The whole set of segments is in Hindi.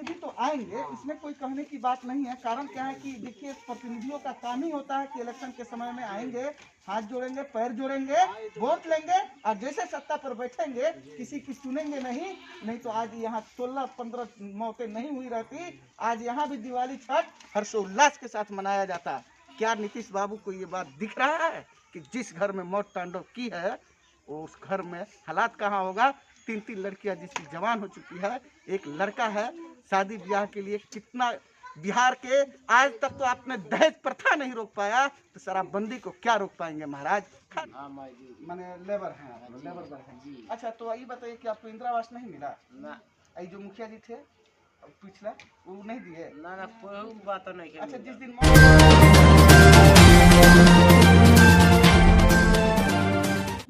प्रतिनिधि तो आएंगे, इसमें कोई कहने की बात नहीं है। कारण क्या है कि देखिए, प्रतिनिधियों का काम ही होता है कि इलेक्शन के समय में आएंगे, हाथ जोड़ेंगे, पैर जोड़ेंगे, वोट लेंगे और जैसे सत्ता पर बैठेंगे किसी की सुनेंगे नहीं तो आज यहाँ 16-15 मौतें नहीं हुई रहती। आज यहाँ भी दिवाली छठ हर्षोल्लास के साथ मनाया जाता। क्या नीतीश बाबू को ये बात दिख रहा है कि जिस घर में मौत तांडव की है वो उस घर में हालात कहाँ होगा? 3 लड़कियां जिसकी जवान हो चुकी है, एक लड़का है शादी ब्याह के लिए। कितना बिहार के आज तक तो आपने दहेज प्रथा नहीं रोक पाया, तो शराबबंदी को क्या रोक पाएंगे महाराज? मैंने लेबर हैं। अच्छा, तो ये बताइए कि आपको इंदिरा आवास नहीं मिला ना? जो मुखिया जी थे पिछला, वो नहीं दिए ना? कोई बात नहीं। अच्छा, जिस दिन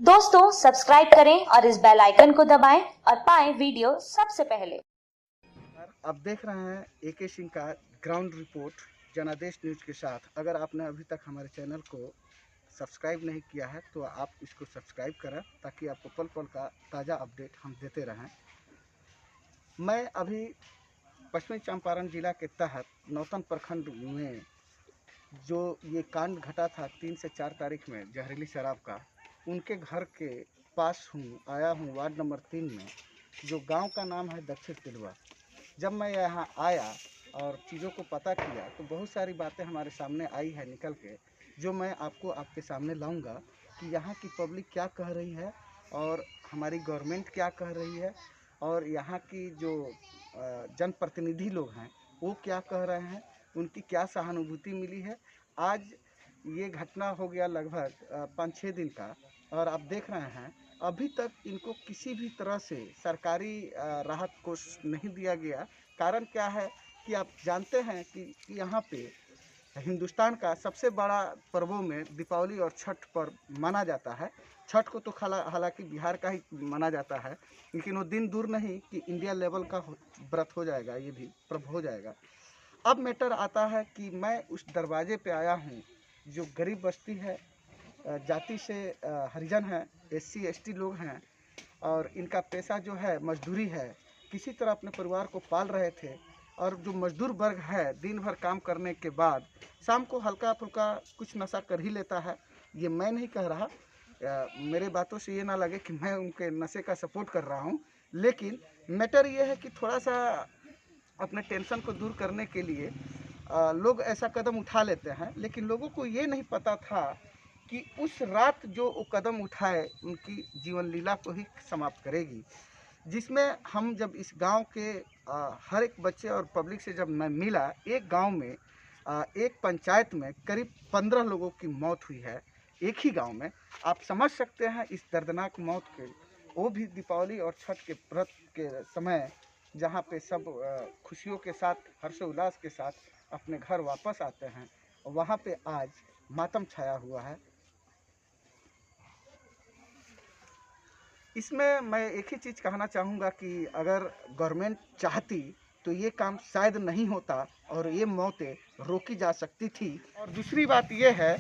दोस्तों सब्सक्राइब करें और इस बेल आइकन को दबाएं और पाएं वीडियो सबसे पहले। अब देख रहे हैं AK सिंह का ग्राउंड रिपोर्ट जनादेश न्यूज के साथ। अगर आपने अभी तक हमारे चैनल को सब्सक्राइब नहीं किया है तो आप इसको सब्सक्राइब करें ताकि आपको पल पल का ताज़ा अपडेट हम देते रहें। मैं अभी पश्चिमी चंपारण जिला के तहत नौतन प्रखंड में जो ये कांड घटा था 3 से 4 तारीख में जहरीली शराब का, उनके घर के पास आया हूँ वार्ड नंबर 3 में, जो गांव का नाम है दक्षिण तिलवा। जब मैं यहाँ आया और चीज़ों को पता किया तो बहुत सारी बातें हमारे सामने आई है निकल के, जो मैं आपके सामने लाऊंगा कि यहाँ की पब्लिक क्या कह रही है और हमारी गवर्नमेंट क्या कह रही है और यहाँ की जो जनप्रतिनिधि लोग हैं वो क्या कह रहे हैं, उनकी क्या सहानुभूति मिली है। आज ये घटना हो गया लगभग 5-6 दिन का और आप देख रहे हैं अभी तक इनको किसी भी तरह से सरकारी राहत कोष नहीं दिया गया। कारण क्या है कि आप जानते हैं कि यहाँ पे हिंदुस्तान का सबसे बड़ा पर्वों में दीपावली और छठ पर्व माना जाता है। छठ को तो हालांकि बिहार का ही माना जाता है, लेकिन वो दिन दूर नहीं कि इंडिया लेवल का व्रत हो जाएगा, ये भी पर्व हो जाएगा। अब मैटर आता है कि मैं उस दरवाजे पे आया हूँ जो गरीब बस्ती है, जाति से हरिजन हैं, SC ST लोग हैं और इनका पैसा जो है मजदूरी है। किसी तरह अपने परिवार को पाल रहे थे और जो मजदूर वर्ग है दिन भर काम करने के बाद शाम को हल्का फुल्का कुछ नशा कर ही लेता है। ये मैं नहीं कह रहा, मेरे बातों से ये ना लगे कि मैं उनके नशे का सपोर्ट कर रहा हूँ, लेकिन मैटर ये है कि थोड़ा सा अपने टेंशन को दूर करने के लिए लोग ऐसा कदम उठा लेते हैं। लेकिन लोगों को ये नहीं पता था कि उस रात जो वो कदम उठाए उनकी जीवन लीला को ही समाप्त करेगी। जिसमें हम जब इस गांव के हर एक बच्चे और पब्लिक से जब मैं मिला, एक गांव में एक पंचायत में करीब 15 लोगों की मौत हुई है एक ही गांव में। आप समझ सकते हैं इस दर्दनाक मौत के, वो भी दीपावली और छठ के व्रत के समय, जहां पे सब खुशियों के साथ हर्षोल्लास के साथ अपने घर वापस आते हैं, वहां पे आज मातम छाया हुआ है। इसमें मैं एक ही चीज़ कहना चाहूँगा कि अगर गवर्नमेंट चाहती तो ये काम शायद नहीं होता और ये मौतें रोकी जा सकती थी। और दूसरी बात ये है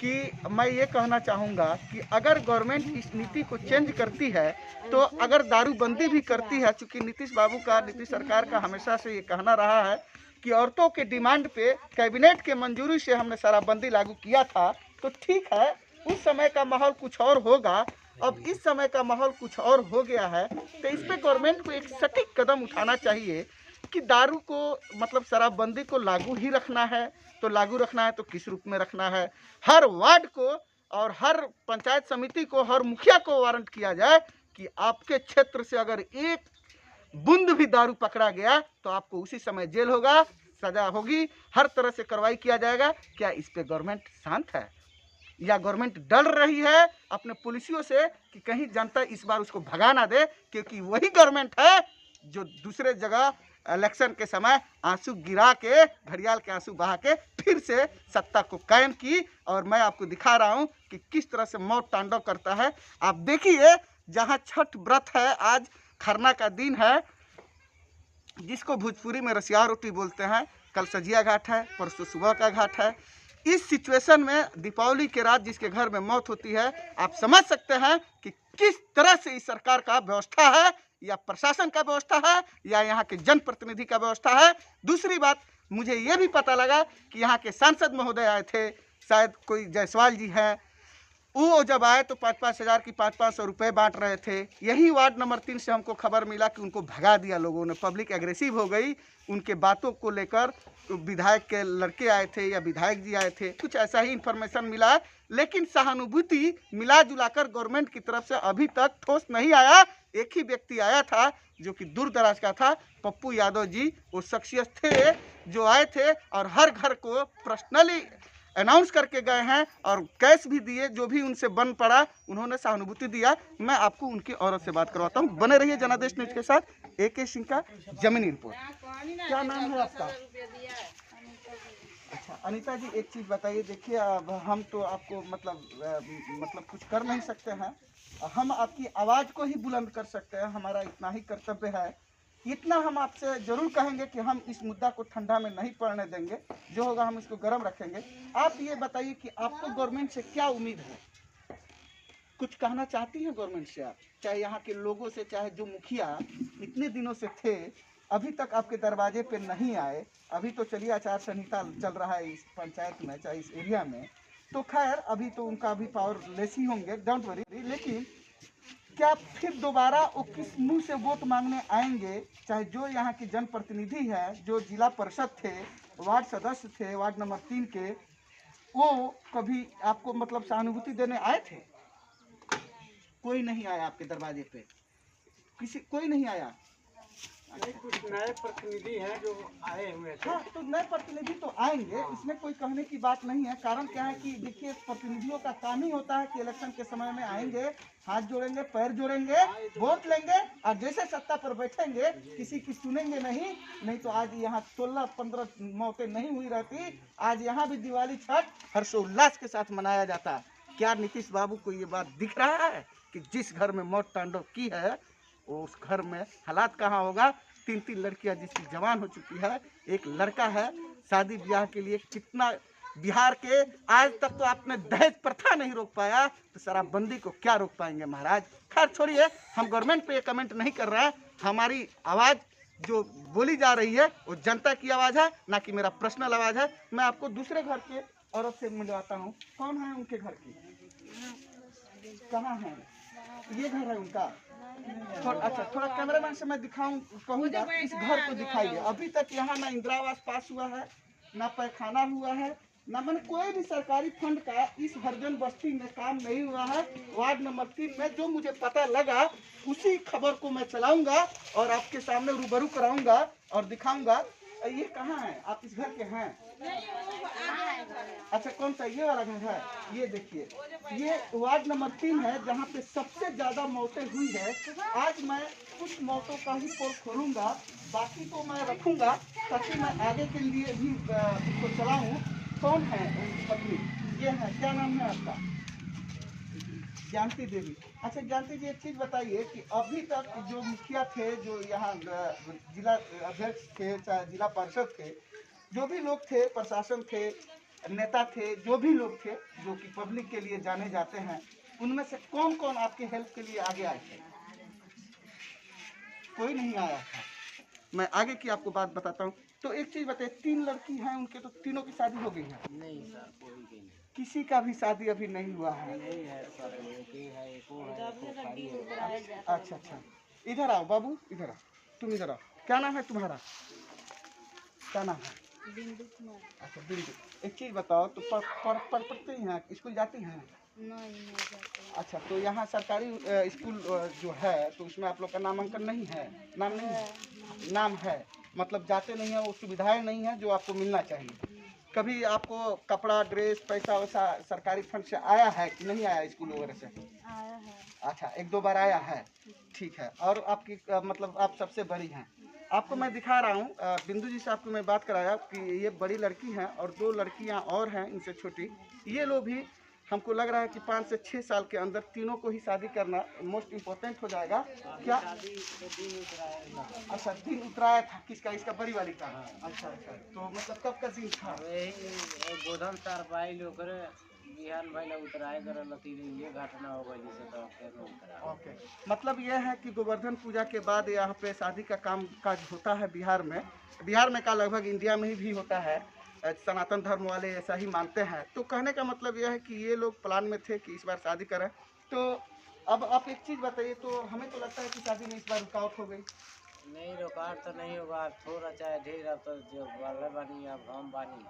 कि मैं ये कहना चाहूँगा कि अगर गवर्नमेंट इस नीति को चेंज करती है तो अगर दारूबंदी भी करती है, चूँकि नीतीश सरकार का हमेशा से ये कहना रहा है कि औरतों के डिमांड पे कैबिनेट के मंजूरी से हमने शराबबंदी लागू किया था, तो ठीक है उस समय का माहौल कुछ और होगा। अब इस समय का माहौल कुछ और हो गया है, तो इस पे गवर्नमेंट को एक सटीक कदम उठाना चाहिए कि दारू को मतलब शराबबंदी को लागू ही रखना है तो लागू रखना है, तो किस रूप में रखना है। हर वार्ड को और हर पंचायत समिति को, हर मुखिया को वारंट किया जाए कि आपके क्षेत्र से अगर एक बूंद भी दारू पकड़ा गया तो आपको उसी समय जेल होगा, सजा होगी, हर तरह से कार्रवाई किया जाएगा। क्या इस पे गवर्नमेंट शांत है या गवर्नमेंट डर रही है अपने पुलिसियों से कि कहीं जनता इस बार उसको भगा ना दे? क्योंकि वही गवर्नमेंट है जो दूसरे जगह इलेक्शन के समय आंसू गिरा के, घड़ियाल के आंसू बहा के फिर से सत्ता को कायम की। और मैं आपको दिखा रहा हूं कि किस तरह से मौत तांडव करता है। आप देखिए, जहां छठ व्रत है, आज खरना का दिन है, जिसको भोजपुरी में रसिया रोटी बोलते हैं। कल सजिया घाट है, परसों सुबह का घाट है। इस सिचुएशन में दीपावली के रात जिसके घर में मौत होती है, आप समझ सकते हैं कि किस तरह से इस सरकार का व्यवस्था है, या प्रशासन का व्यवस्था है, या यहाँ के जनप्रतिनिधि का व्यवस्था है। दूसरी बात, मुझे ये भी पता लगा कि यहाँ के सांसद महोदय आए थे, शायद कोई जायसवाल जी हैं, वो जब आए तो 5-5 हज़ार की 500 रुपये बांट रहे थे। यही वार्ड नंबर 3 से हमको खबर मिला कि उनको भगा दिया लोगों ने, पब्लिक एग्रेसिव हो गई उनके बातों को लेकर। तो विधायक के लड़के आए थे या विधायक जी आए थे, कुछ ऐसा ही इन्फॉर्मेशन मिला है, लेकिन सहानुभूति मिला जुलाकर गवर्नमेंट की तरफ से अभी तक ठोस नहीं आया। एक ही व्यक्ति आया था जो कि दूर दराज का था, पप्पू यादव जी, वो शख्सियत थे जो आए थे और हर घर को पर्सनली अनाउंस करके गए हैं और कैश भी दिए, जो भी उनसे बन पड़ा उन्होंने सहानुभूति दिया। मैं आपको उनकी औरत से बात करवाता हूँ। बने रहिए जनादेश न्यूज के साथ। AK सिंह का जमीनी रिपोर्ट। क्या नाम है आपका? अच्छा अनीता जी, एक चीज़ बताइए। देखिए, अब हम तो आपको मतलब कुछ कर नहीं सकते हैं, हम आपकी आवाज़ को ही बुलंद कर सकते हैं, हमारा इतना ही कर्तव्य है। इतना हम आपसे जरूर कहेंगे कि हम इस मुद्दा को ठंडा में नहीं पड़ने देंगे, जो होगा हम इसको गर्म रखेंगे। आप ये बताइए कि आपको गवर्नमेंट से क्या उम्मीद है? कुछ कहना चाहती हैं गवर्नमेंट से आप, चाहे यहाँ के लोगों से, चाहे जो मुखिया इतने दिनों से थे अभी तक आपके दरवाजे पे नहीं आए। अभी तो चलिए आचार संहिता चल रहा है इस पंचायत में, चाहे इस एरिया में, तो खैर अभी तो उनका भी पावर लेस ही होंगे, डोंट वरी। लेकिन क्या फिर दोबारा वो किस मुंह से वोट मांगने आएंगे? चाहे जो यहाँ के जनप्रतिनिधि है, जो जिला परिषद थे, वार्ड सदस्य थे वार्ड नंबर 3 के, वो कभी आपको सहानुभूति देने आए थे? कोई नहीं आया आपके दरवाजे पे, कोई नहीं आया। कुछ नए प्रतिनिधि हैं जो आए हुए थे। हाँ, तो नए प्रतिनिधि तो आएंगे, इसमें कोई कहने की बात नहीं है। कारण क्या है कि देखिए, प्रतिनिधियों का काम ही होता है कि इलेक्शन के समय में आएंगे, हाथ जोड़ेंगे, पैर जोड़ेंगे, वोट लेंगे और जैसे सत्ता पर बैठेंगे किसी की सुनेंगे नहीं तो आज यहाँ 16-15 मौतें नहीं हुई रहती। आज यहाँ भी दिवाली छठ हर्षोल्लास के साथ मनाया जाता। क्या नीतीश बाबू को ये बात दिख रहा है कि जिस घर में मौत तांडव की है वो उस घर में हालात कहाँ होगा? 3 लड़कियां जिसकी जवान हो चुकी है, एक लड़का है शादी ब्याह के लिए। कितना बिहार के आज तक तो आपने दहेज प्रथा नहीं रोक पाया, तो शराबबंदी को क्या रोक पाएंगे महाराज? खैर छोड़िए, हम गवर्नमेंट पे ये कमेंट नहीं कर रहे हैं। हमारी आवाज़ जो बोली जा रही है वो जनता की आवाज़ है, ना कि मेरा पर्सनल आवाज़ है। मैं आपको दूसरे घर के औरत से मिलवाता हूँ। कौन है उनके घर की? कहाँ है? ये घर है उनका? अच्छा, थोड़ा कैमरामैन से मैं दिखाऊं, कहूँगा इस घर को दिखाइए। अभी तक यहाँ ना इंदिरा आवास पास हुआ है, ना पैखाना हुआ है, ना मैंने कोई भी सरकारी फंड का इस हरिजन बस्ती में काम नहीं हुआ है। वार्ड नंबर 3 में जो मुझे पता लगा उसी खबर को मैं चलाऊंगा और आपके सामने रूबरू कराऊंगा और दिखाऊंगा। ये कहाँ है? आप इस घर के हैं? अच्छा, कौन सा? ये वाला घर है? ये देखिए, ये वार्ड नंबर 3 है जहाँ पे सबसे ज्यादा मौतें हुई है। आज मैं कुछ मौतों का ही पोल खोलूंगा, बाकी को मैं रखूंगा ताकि मैं आगे के लिए भी इसको चलाऊं। कौन है उनकी पत्नी? ये है। क्या नाम है आपका? जानती देवी। अच्छा जानती जी, एक चीज़ बताइए कि अभी तक जो मुखिया थे, जो यहाँ जिला अध्यक्ष थे, चाहे जिला पार्षद थे, जो भी लोग थे, प्रशासन थे, नेता थे, जो भी लोग थे जो कि पब्लिक के लिए जाने जाते हैं, उनमें से कौन कौन आपके हेल्प के लिए आगे आए थे? कोई नहीं आया था। मैं आगे की आपको बात बताता हूँ। तो एक चीज़ बताइए, 3 लड़की हैं उनके, तो तीनों की शादी हो गई है? नहीं सर, कोई की नहीं। किसी का भी शादी अभी नहीं हुआ है? नहीं है सर, एक ही है, एक वो है, एक वो खाली है। अच्छा अच्छा, इधर आओ बाबू, इधर आओ, तुम इधर आओ। क्या नाम है तुम्हारा? क्या नाम है? बिंदु कुमार। अच्छा बिंदु, एक चीज़ बताओ, तो पढ़ते हैं, स्कूल जाती हैं? नहीं जाते। अच्छा, तो यहाँ सरकारी स्कूल जो है तो उसमें आप लोग का नामांकन नहीं है? नाम नहीं है? नाम है, मतलब जाते नहीं है, वो सुविधाएं नहीं है जो आपको मिलना चाहिए। कभी आपको कपड़ा, ड्रेस, पैसा वैसा सरकारी फंड से आया है कि नहीं आया स्कूल वगैरह से? आया है। अच्छा, 1-2 बार आया है, ठीक है। और आपकी आप सबसे बड़ी हैं। आपको मैं दिखा रहा हूँ, बिंदु जी से आपको मैं बात कराया कि ये बड़ी लड़की हैं और 2 लड़कियाँ और हैं इनसे छोटी। ये लोग भी हमको लग रहा है कि 5 से 6 साल के अंदर तीनों को ही शादी करना मोस्ट इम्पोर्टेंट हो जाएगा। क्या अच्छा दिन उतराया था किसका, इसका बड़ी वाली का? अच्छा अच्छा, तो मतलब कब का दिन था? गोधन तार पाई लोकर बिहान भइला उतराए कर लती ये घटना हो गई से तो फिर उतरा। ओके, मतलब ये है कि गोवर्धन पूजा के बाद यहाँ पे शादी का काम काज होता है बिहार में का लगभग इंडिया में ही भी होता है। सनातन धर्म वाले ऐसा ही मानते हैं। तो कहने का मतलब यह है कि ये लोग प्लान में थे कि इस बार शादी करें। तो अब आप एक चीज़ बताइए, तो हमें तो लगता है कि शादी में इस बार रुकावट हो गई। नहीं रुकावट तो नहीं होगा, थोड़ा चाहे ढेर, अब तो जो वाले बानी अब हम बानी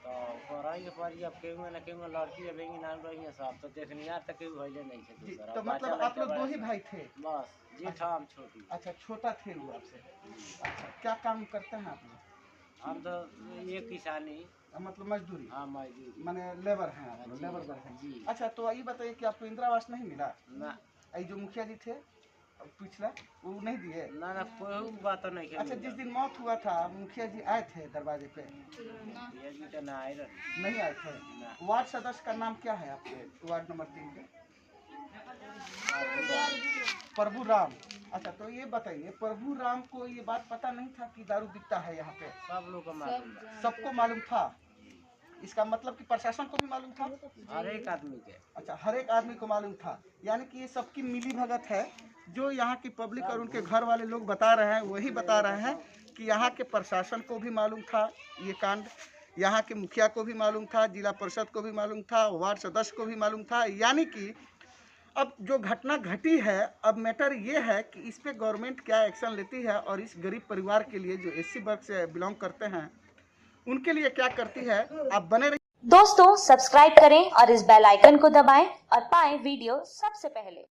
तो कराएंगे पर अब केहू न केहू लड़की अब नाम रही है सब तो देखनियार तक केहू भइले नहीं है जी, दूसरा। तो मतलब आप लोग 2 ही भाई थे? बस जेठ हम छोटी। अच्छा, छोटा थे वो आपसे। अच्छा, क्या काम करते हैं आप लोग? हम तो ये किसानी मतलब मजदूरी? हाँ मजदूरी माने लेबर हैं आप लोग, जी, लेबर वर्क हैं। जी। अच्छा, तो ये बताइए कि आपको इंदिरा आवास नहीं मिला? ना ये जो मुखिया जी थे पिछला, वो नहीं दिए? ना ना कोई बात तो नहीं है। अच्छा, जिस दिन मौत हुआ था मुखिया जी आए थे दरवाजे पे? ये जी तो ना आए रहे। नहीं आए थे। ना। वार्ड सदस्य का नाम क्या है आपके वार्ड नंबर 3 के? प्रभु राम। अच्छा, तो ये बताइए प्रभु राम को ये बात पता नहीं था कि दारू बिकता है यहाँ पे? सब लोग को मालूम है। सबको मालूम था? इसका मतलब कि प्रशासन को भी मालूम था? हर एक आदमी के। अच्छा, हर एक आदमी को मालूम था। यानी कि ये सबकी मिली भगत है। जो यहाँ की पब्लिक और उनके घर वाले लोग बता रहे हैं वही बता रहे हैं कि यहाँ के प्रशासन को भी मालूम था ये कांड, यहाँ के मुखिया को भी मालूम था, जिला परिषद को भी मालूम था, वार्ड सदस्य को भी मालूम था। यानी कि अब जो घटना घटी है, अब मैटर ये है कि इस पे गवर्नमेंट क्या एक्शन लेती है और इस गरीब परिवार के लिए जो एससी वर्ग से बिलोंग करते हैं उनके लिए क्या करती है। आप बने रहिए। दोस्तों सब्सक्राइब करें और इस बेल आइकन को दबाएं और पाएं वीडियो सबसे पहले।